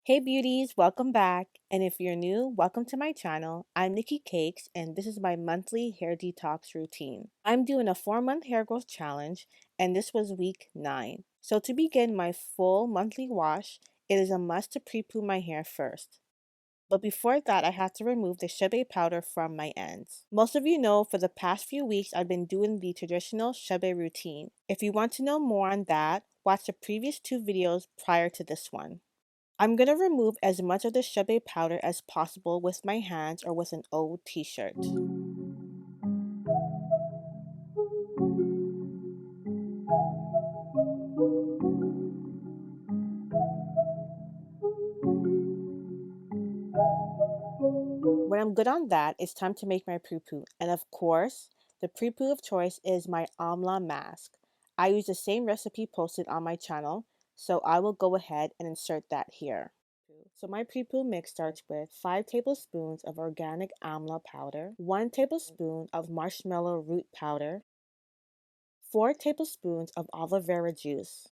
Hey beauties, welcome back. And if you're new, welcome to my channel. I'm NekiCakes and this is my monthly hair detox routine. I'm doing a 4-month hair growth challenge and this was week 9. So to begin my full monthly wash, it is a must to pre-poo my hair first. But before that, I had to remove the Chebe powder from my ends. Most of you know for the past few weeks I've been doing the traditional Chebe routine. If you want to know more on that, watch the previous 2 videos prior to this one. I'm going to remove as much of the Chebe powder as possible with my hands or with an old t-shirt. When I'm good on that, it's time to make my pre-poo. And of course, the pre-poo of choice is my Amla mask. I use the same recipe posted on my channel, so I will go ahead and insert that here. So my pre-poo mix starts with 5 tablespoons of organic Amla powder, 1 tablespoon of marshmallow root powder, 4 tablespoons of aloe vera juice.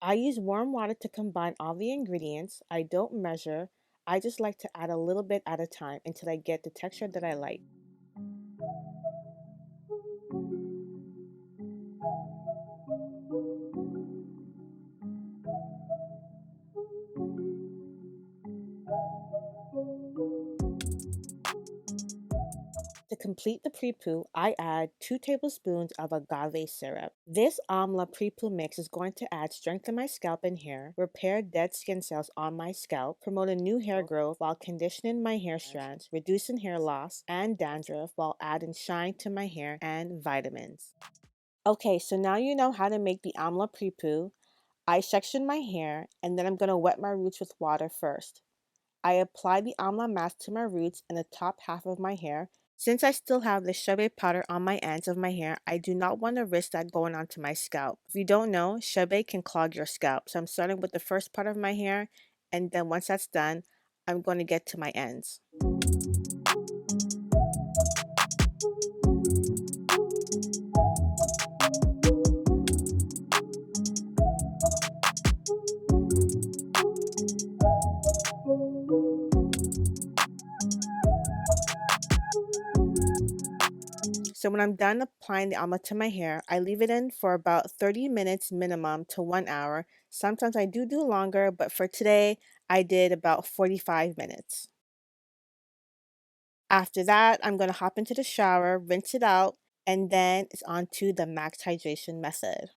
I use warm water to combine all the ingredients. I don't measure. I just like to add a little bit at a time until I get the texture that I like. To complete the pre-poo, I add 2 tablespoons of agave syrup. This Amla pre-poo mix is going to add strength to my scalp and hair, repair dead skin cells on my scalp, promote a new hair growth while conditioning my hair strands, reducing hair loss and dandruff while adding shine to my hair and vitamins. Okay, so now you know how to make the Amla pre-poo. I section my hair and then I'm going to wet my roots with water first. I apply the Amla mask to my roots and the top half of my hair. Since I still have the Chebe powder on my ends of my hair, I do not want to risk that going onto my scalp. If you don't know, Chebe can clog your scalp. So I'm starting with the first part of my hair, and then once that's done, I'm going to get to my ends. So when I'm done applying the Amla to my hair, I leave it in for about 30 minutes minimum to 1 hour. Sometimes I do longer, but for today, I did about 45 minutes. After that, I'm going to hop into the shower, rinse it out, and then it's on to the max hydration method.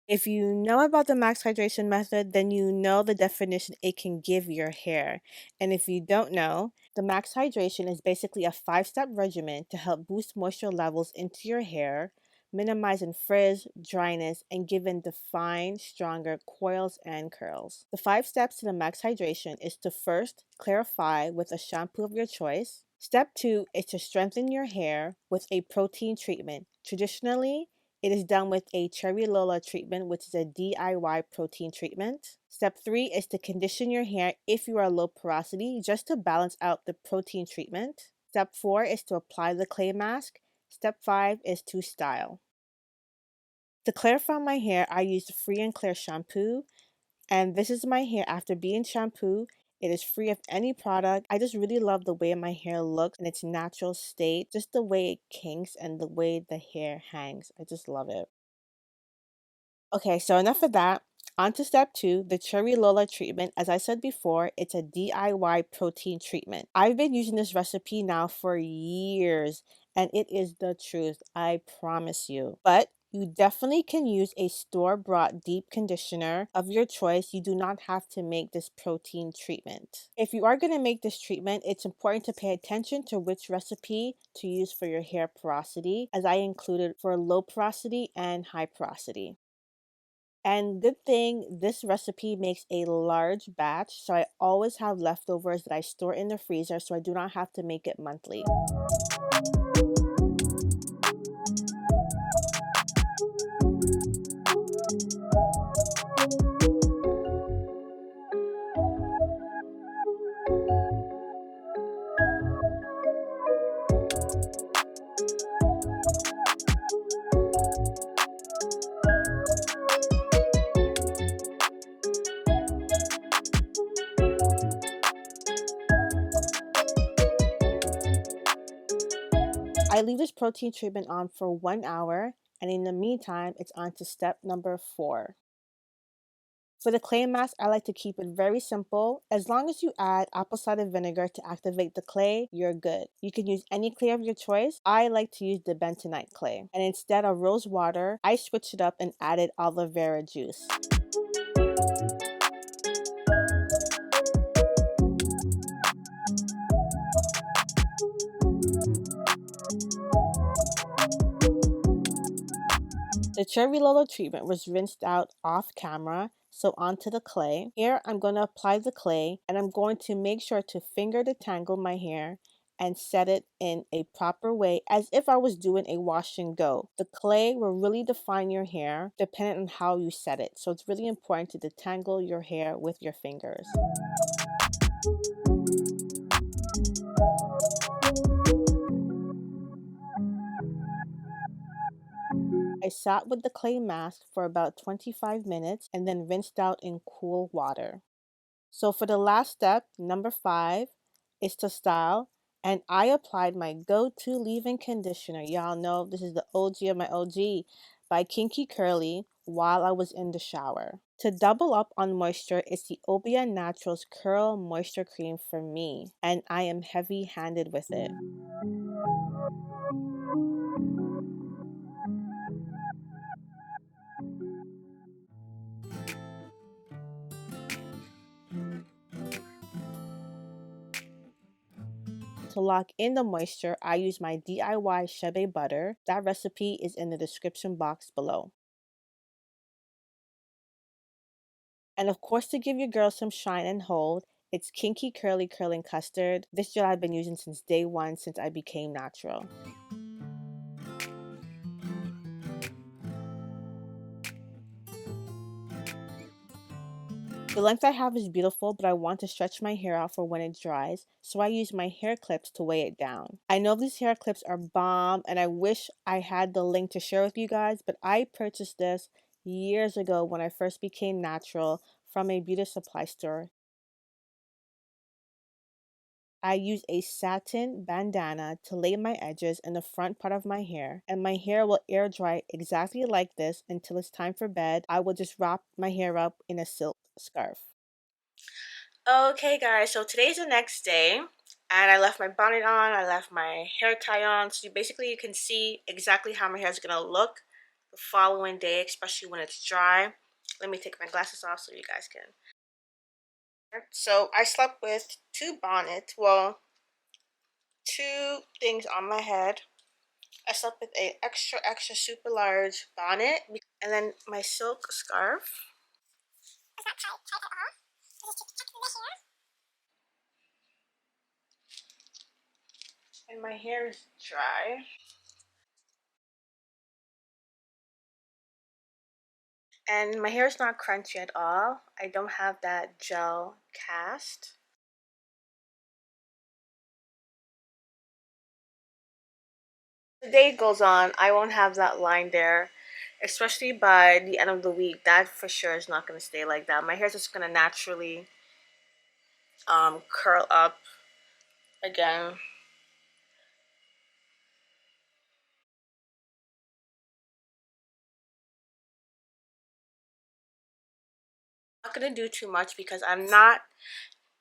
If you know about the max hydration method, then you know the definition it can give your hair. And if you don't know, the max hydration is basically a 5-step regimen to help boost moisture levels into your hair, minimizing frizz, dryness, and giving defined, stronger coils and curls. The 5 steps to the max hydration is to first clarify with a shampoo of your choice. Step 2 is to strengthen your hair with a protein treatment. Traditionally, it is done with a Cherry Lola treatment, which is a DIY protein treatment. Step 3 is to condition your hair if you are low porosity, just to balance out the protein treatment. Step 4 is to apply the clay mask. Step 5 is to style. To clarify my hair, I used Free and Clear shampoo, and this is my hair after being shampooed. It is free of any product. I just really love the way my hair looks in its natural state, just the way it kinks and the way the hair hangs. I just love it. Okay, so enough of that. On to step 2, the Cherry Lola treatment. As I said before, it's a DIY protein treatment. I've been using this recipe now for years, and it is the truth, I promise you. But you definitely can use a store-bought deep conditioner of your choice. You do not have to make this protein treatment. If you are going to make this treatment, it's important to pay attention to which recipe to use for your hair porosity, as I included for low porosity and high porosity. And good thing this recipe makes a large batch, so I always have leftovers that I store in the freezer so I do not have to make it monthly. I leave this protein treatment on for 1 hour, and in the meantime, it's on to step number 4. For the clay mask, I like to keep it very simple. As long as you add apple cider vinegar to activate the clay, you're good. You can use any clay of your choice. I like to use the bentonite clay. And instead of rose water, I switched it up and added aloe vera juice. The cherry Lolo treatment was rinsed out off camera, so onto the clay. Here I'm going to apply the clay, and I'm going to make sure to finger detangle my hair and set it in a proper way as if I was doing a wash and go. The clay will really define your hair depending on how you set it, so it's really important to detangle your hair with your fingers. I sat with the clay mask for about 25 minutes and then rinsed out in cool water. So for the last step, number 5, is to style, and I applied my go-to leave-in conditioner. Y'all know this is the OG of my OG by Kinky Curly while I was in the shower. To double up on moisture is the Obia Naturals Curl Moisture Cream for me, and I am heavy-handed with it. To lock in the moisture, I use my DIY Chebe butter. That recipe is in the description box below. And of course, to give your girls some shine and hold, it's Kinky Curly Curling Custard. This gel I've been using since day 1 since I became natural. The length I have is beautiful, but I want to stretch my hair out for when it dries, so I use my hair clips to weigh it down. I know these hair clips are bomb, and I wish I had the link to share with you guys, but I purchased this years ago when I first became natural from a beauty supply store. I use a satin bandana to lay my edges in the front part of my hair, and my hair will air dry exactly like this until it's time for bed. I will just wrap my hair up in a silk scarf. Okay guys, so today's the next day, and I left my bonnet on, I left my hair tie on, so basically you can see exactly how my hair is going to look the following day, especially when it's dry. Let me take my glasses off so you guys can. So I slept with 2 bonnets, well, 2 things on my head. I slept with a extra super large bonnet, and then my silk scarf. It's not tight at all. Just tuck in the hair. And my hair is dry. And my hair is not crunchy at all. I don't have that gel cast. The day goes on, I won't have that line there, especially by the end of the week. That for sure is not going to stay like that. My hair is just going to naturally curl up again. I'm not going to do too much because I'm not,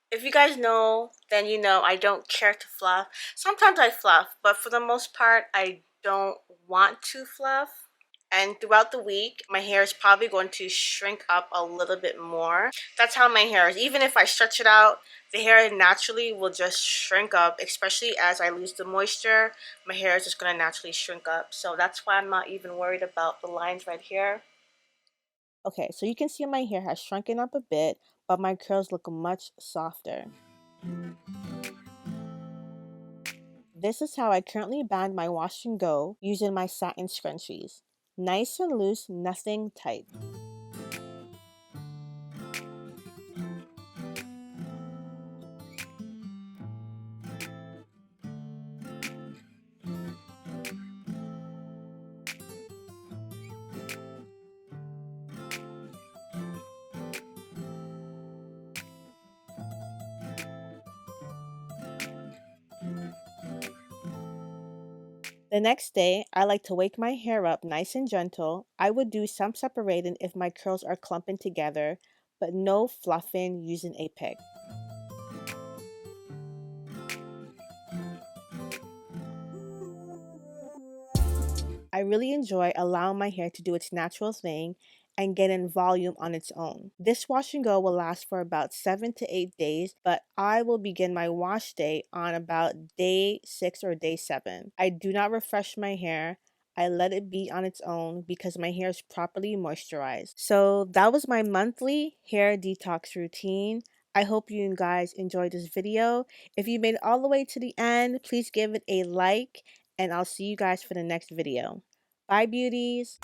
if you guys know, then you know I don't care to fluff. Sometimes I fluff, but for the most part, I don't want to fluff. And throughout the week, my hair is probably going to shrink up a little bit more. That's how my hair is. Even if I stretch it out, the hair naturally will just shrink up, especially as I lose the moisture. My hair is just going to naturally shrink up. So that's why I'm not even worried about the lines right here. Okay, so you can see my hair has shrunken up a bit, but my curls look much softer. This is how I currently band my wash and go using my satin scrunchies. Nice and loose, nothing tight. The next day, I like to wake my hair up nice and gentle. I would do some separating if my curls are clumping together, but no fluffing using a pick. I really enjoy allowing my hair to do its natural thing and get in volume on its own. This wash and go will last for about 7 to 8 days, but I will begin my wash day on about day 6 or day 7. I do not refresh my hair. I let it be on its own because my hair is properly moisturized. So that was my monthly hair detox routine. I hope you guys enjoyed this video. If you made it all the way to the end, please give it a like and I'll see you guys for the next video. Bye, beauties!